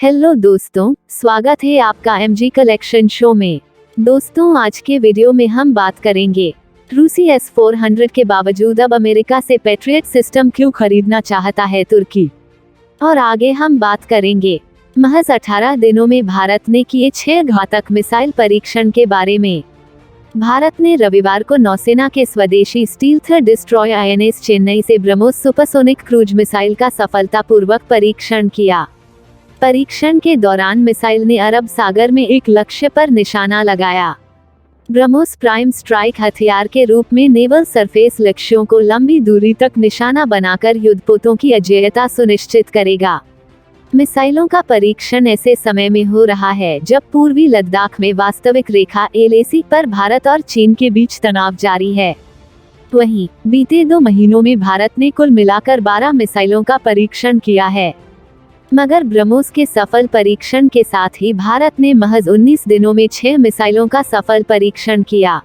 Hello दोस्तों, स्वागत है आपका एमजी कलेक्शन शो में। दोस्तों, आज के वीडियो में हम बात करेंगे रूसी S-400 के बावजूद अब अमेरिका से पैट्रियट सिस्टम क्यों खरीदना चाहता है तुर्की। और आगे हम बात करेंगे महज 18 दिनों में भारत ने किए 6 घातक मिसाइल परीक्षण के बारे में। भारत ने रविवार को नौसेना के स्वदेशी स्टील्थ डिस्ट्रॉयर INS चेन्नई से ब्रह्मोस सुपरसोनिक क्रूज मिसाइल का सफलतापूर्वक परीक्षण किया। परीक्षण के दौरान मिसाइल ने अरब सागर में एक लक्ष्य पर निशाना लगाया। ब्रह्मोस प्राइम स्ट्राइक हथियार के रूप में नेवल सरफेस लक्ष्यों को लंबी दूरी तक निशाना बनाकर युद्धपोतों की अजेयता सुनिश्चित करेगा। मिसाइलों का परीक्षण ऐसे समय में हो रहा है जब पूर्वी लद्दाख में वास्तविक रेखा LAC पर भारत और चीन के बीच तनाव जारी है। वहीं बीते 2 महीनों में भारत ने कुल मिलाकर 12 मिसाइलों का परीक्षण किया है, मगर ब्रह्मोस के सफल परीक्षण के साथ ही भारत ने महज 19 दिनों में 6 मिसाइलों का सफल परीक्षण किया।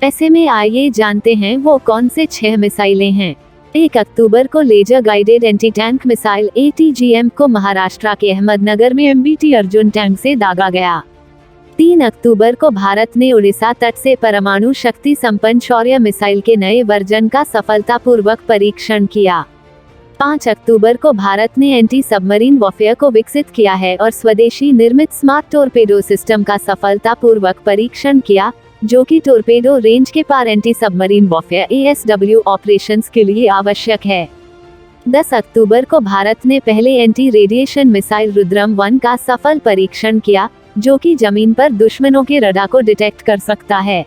ऐसे में आइए जानते हैं वो कौन से 6 मिसाइलें हैं। 1 अक्टूबर को laser guided anti tank missile ATGM को महाराष्ट्र के अहमदनगर में MBT अर्जुन टैंक से दागा गया। 3 अक्टूबर को भारत ने उड़ीसा तट से परमाणु शक्ति संपन्न शौर्य मिसाइल के नए वर्जन का सफलतापूर्वक परीक्षण किया। 5 अक्टूबर को भारत ने एंटी सबमरीन वॉरफेयर को विकसित किया है और स्वदेशी निर्मित स्मार्ट टोरपेडो सिस्टम का सफलतापूर्वक परीक्षण किया, जो कि टोरपेडो रेंज के पार anti submarine warfare ASW operations के लिए आवश्यक है। 10 अक्टूबर को भारत ने पहले एंटी रेडिएशन मिसाइल रुद्रम 1 का सफल परीक्षण किया, जो कि जमीन पर दुश्मनों के रडार को डिटेक्ट कर सकता है।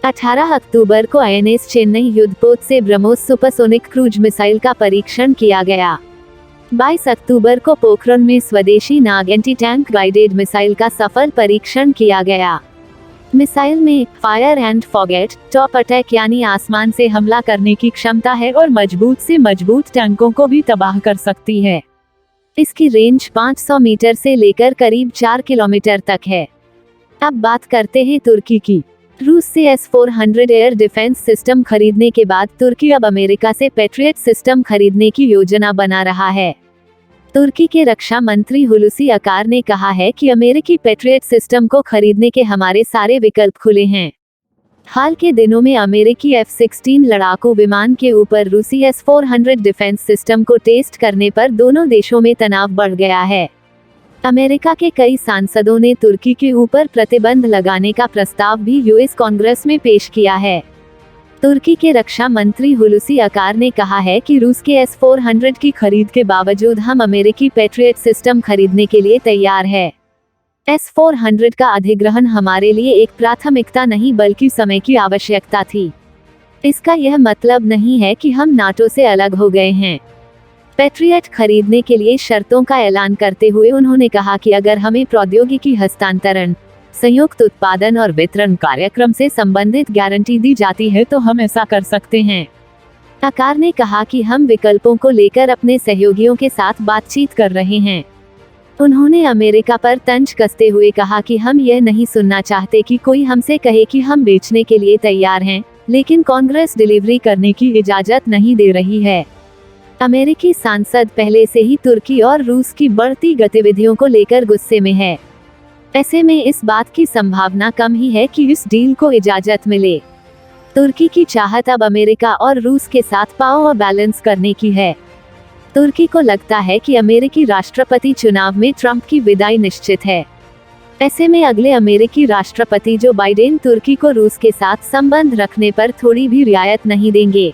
18 अक्टूबर को INS चेन्नई युद्धपोत से ब्रह्मोस सुपरसोनिक क्रूज मिसाइल का परीक्षण किया गया। 22 अक्टूबर को पोखरण में स्वदेशी नाग एंटी टैंक गाइडेड मिसाइल का सफल परीक्षण किया गया। मिसाइल में fire and forget top attack यानी आसमान से हमला करने की क्षमता है और मजबूत से मजबूत टैंकों को भी तबाह कर सकती है। इसकी रेंज 500 मीटर से लेकर करीब 4 किलोमीटर तक है। अब बात करते हैं तुर्की की। रूस से S-400 एयर डिफेंस सिस्टम खरीदने के बाद तुर्की अब अमेरिका से पैट्रियट सिस्टम खरीदने की योजना बना रहा है। तुर्की के रक्षा मंत्री हुलुसी अकार ने कहा है कि अमेरिकी पैट्रियट सिस्टम को खरीदने के हमारे सारे विकल्प खुले हैं। हाल के दिनों में अमेरिकी F-16 लड़ाकू विमान के ऊपर रूसी S-400 डिफेंस सिस्टम को टेस्ट करने पर दोनों देशों में तनाव बढ़ गया है। अमेरिका के कई सांसदों ने तुर्की के ऊपर प्रतिबंध लगाने का प्रस्ताव भी US कांग्रेस में पेश किया है। तुर्की के रक्षा मंत्री हुलुसी अकार ने कहा है कि रूस के S-400 की खरीद के बावजूद हम अमेरिकी पैट्रियट सिस्टम खरीदने के लिए तैयार है। S-400 का अधिग्रहण हमारे लिए एक प्राथमिकता नहीं बल्कि समय की आवश्यकता थी। इसका यह मतलब नहीं है कि हम नाटो से अलग हो गए हैं। पैट्रियट खरीदने के लिए शर्तों का ऐलान करते हुए उन्होंने कहा कि अगर हमें प्रौद्योगिकी हस्तांतरण, संयुक्त उत्पादन और वितरण कार्यक्रम से संबंधित गारंटी दी जाती है तो हम ऐसा कर सकते हैं। अकार ने कहा कि हम विकल्पों को लेकर अपने सहयोगियों के साथ बातचीत कर रहे हैं। उन्होंने अमेरिका पर तंज कसते हुए कहा कि हम यह नहीं सुनना चाहते कि कोई हमसे कहे कि हम बेचने के लिए तैयार हैं, लेकिन कांग्रेस डिलीवरी करने की इजाजत नहीं दे रही है। अमेरिकी सांसद पहले से ही तुर्की और रूस की बढ़ती गतिविधियों को लेकर गुस्से में है। ऐसे में इस बात की संभावना कम ही है कि इस डील को इजाजत मिले। तुर्की की चाहत अब अमेरिका और रूस के साथ पावर बैलेंस करने की है। तुर्की को लगता है कि अमेरिकी राष्ट्रपति चुनाव में ट्रंप की विदाई निश्चित है। ऐसे में अगले अमेरिकी राष्ट्रपति जो बाइडेन तुर्की को रूस के साथ संबंध रखने पर थोड़ी भी रियायत नहीं देंगे।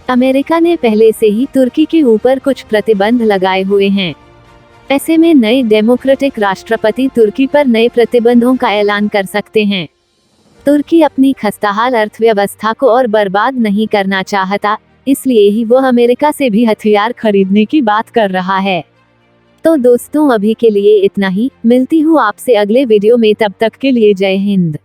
अमेरिका ने पहले से ही तुर्की के ऊपर कुछ प्रतिबंध लगाए हुए हैं। ऐसे में नए डेमोक्रेटिक राष्ट्रपति तुर्की पर नए प्रतिबंधों का ऐलान कर सकते हैं। तुर्की अपनी खस्ताहाल अर्थव्यवस्था को और बर्बाद नहीं करना चाहता, इसलिए ही वो अमेरिका से भी हथियार खरीदने की बात कर रहा है। तो दोस्तों, अभी के लिए इतना ही। मिलती हूँ आपसे अगले वीडियो में, तब तक के लिए जय हिंद।